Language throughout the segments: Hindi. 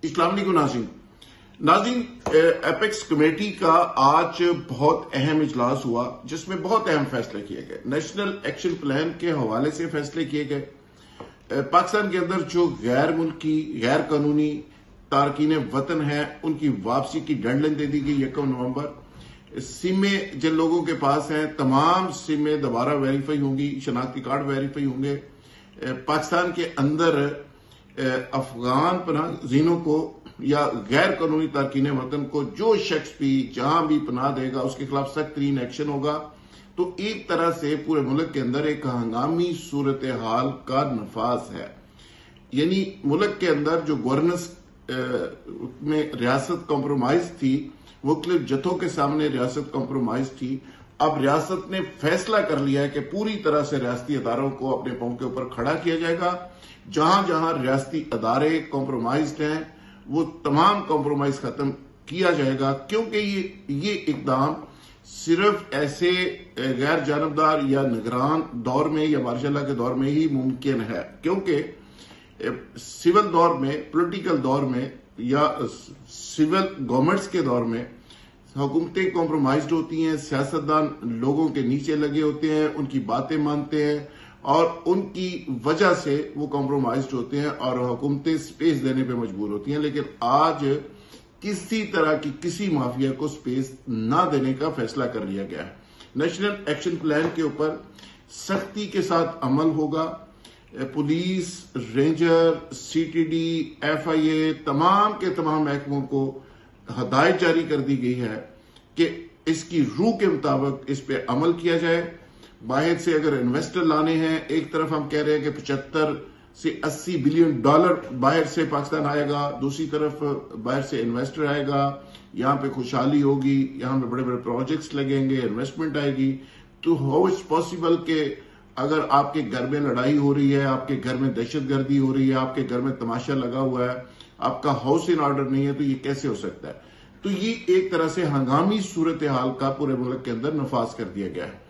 अस्सलाम वालेकुम नाज़रीन, एपेक्स कमेटी का आज बहुत अहम इजलास हुआ जिसमें बहुत अहम फैसले किए गए। नेशनल एक्शन प्लान के हवाले से फैसले किए गए। पाकिस्तान के अंदर जो गैर मुल्की गैर कानूनी तारकीन वतन है उनकी वापसी की डेडलाइन दे दी गई 1 नवंबर। सिमें जिन लोगों के पास हैं तमाम सिमें दोबारा वेरीफाई होंगी, शनाख्ती कार्ड वेरीफाई होंगे। पाकिस्तान के अंदर अफगान पनाहज़ीनों को या गैर कानूनी तारकीन वतन को जो शख्स भी जहां भी पनाह देगा उसके खिलाफ सख्त तरीन एक्शन होगा। तो एक तरह से पूरे मुल्क के अंदर एक हंगामी सूरत हाल का नफाज है। यानी मुल्क के अंदर जो गवर्नेंस में रियासत कॉम्प्रोमाइज थी, मुख्तलिफ जथों के सामने रियासत कॉम्प्रोमाइज थी। अब रियासत ने फैसला कर लिया है कि पूरी तरह से रियासती अदारों को अपने पांव के ऊपर खड़ा किया जाएगा। जहां जहां रियासती अदारे कॉम्प्रोमाइज्ड हैं वो तमाम कॉम्प्रोमाइज खत्म किया जाएगा, क्योंकि ये इकदाम सिर्फ ऐसे गैर जानबदार या निगरान दौर में या मार्शल के दौर में ही मुमकिन है। क्योंकि सिविल दौर में, पॉलिटिकल दौर में या सिविल गवर्नमेंट्स के दौर में हुकूमतें कॉम्प्रोमाइज्ड होती हैं, सियासतदान लोगों के नीचे लगे होते हैं, उनकी बातें मानते हैं और उनकी वजह से वो कॉम्प्रोमाइज्ड होते हैं और हुकूमतें स्पेस देने पे मजबूर होती हैं। लेकिन आज किसी तरह की किसी माफिया को स्पेस ना देने का फैसला कर लिया गया है। नेशनल एक्शन प्लान के ऊपर सख्ती के साथ अमल होगा। पुलिस, रेंजर, सीटीडी, एफआईए तमाम के तमाम महकमों को हदायत जारी कर दी गई है कि इसकी रूह के मुताबिक इस पे अमल किया जाए। बाहर से अगर इन्वेस्टर लाने हैं, एक तरफ हम कह रहे हैं कि 75 से 80 बिलियन डॉलर बाहर से पाकिस्तान आएगा, दूसरी तरफ बाहर से इन्वेस्टर आएगा, यहां पे खुशहाली होगी, यहां पे बड़े बड़े प्रोजेक्ट्स लगेंगे, इन्वेस्टमेंट आएगी। तो हाउ इज पॉसिबल कि अगर आपके घर में लड़ाई हो रही है, आपके घर में दहशतगर्दी हो रही है, आपके घर में तमाशा लगा हुआ है, आपका हाउस इन ऑर्डर नहीं है, तो ये कैसे हो सकता है? तो ये एक तरह से हंगामी सूरत हाल का पूरे मुल्क के अंदर नफाज कर दिया गया है।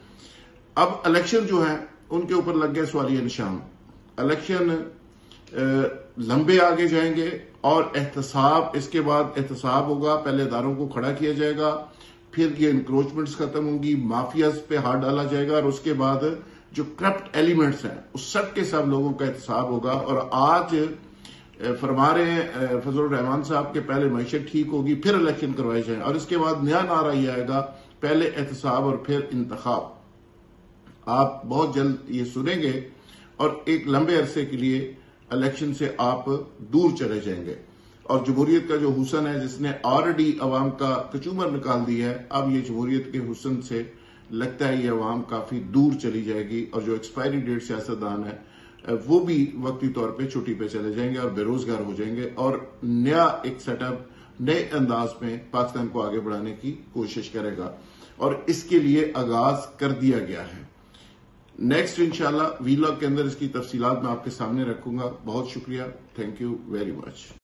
अब इलेक्शन जो है उनके ऊपर लग गया सवालिया निशान। इलेक्शन लंबे आगे जाएंगे और एहतसाब, इसके बाद एहतसाब होगा, पहले इदारों को खड़ा किया जाएगा, फिर ये इंक्रोचमेंट्स खत्म होंगी, माफियाज पे हाथ डाला जाएगा और उसके बाद जो करप्ट एलिमेंट्स हैं उस सब के सब लोगों का एहतसाब होगा। और आज फरमा रहे हैं फजल रहमान साहब के पहले मईशत ठीक होगी, फिर इलेक्शन करवाए जाए और इसके बाद नया नारा ये आएगा, पहले एहतसाब और फिर इंतखाब। आप बहुत जल्द ये सुनेंगे और एक लंबे अरसे के लिए इलेक्शन से आप दूर चले जाएंगे। और जमहूरियत का जो हुसन है, जिसने ऑलरेडी अवाम का कचूमर निकाल दी है, अब ये जमहूरियत के हुसन से लगता है ये अवाम काफी दूर चली जाएगी और जो एक्सपायरी डेट सियासतदान है वो भी वक्ती तौर पे छुट्टी पे चले जाएंगे और बेरोजगार हो जाएंगे और नया एक सेटअप नए अंदाज में पाकिस्तान को आगे बढ़ाने की कोशिश करेगा और इसके लिए आगाज कर दिया गया है। नेक्स्ट इंशाल्लाह वीलॉग के अंदर इसकी तफसीलात मैं आपके सामने रखूंगा। बहुत शुक्रिया, थैंक यू वेरी मच।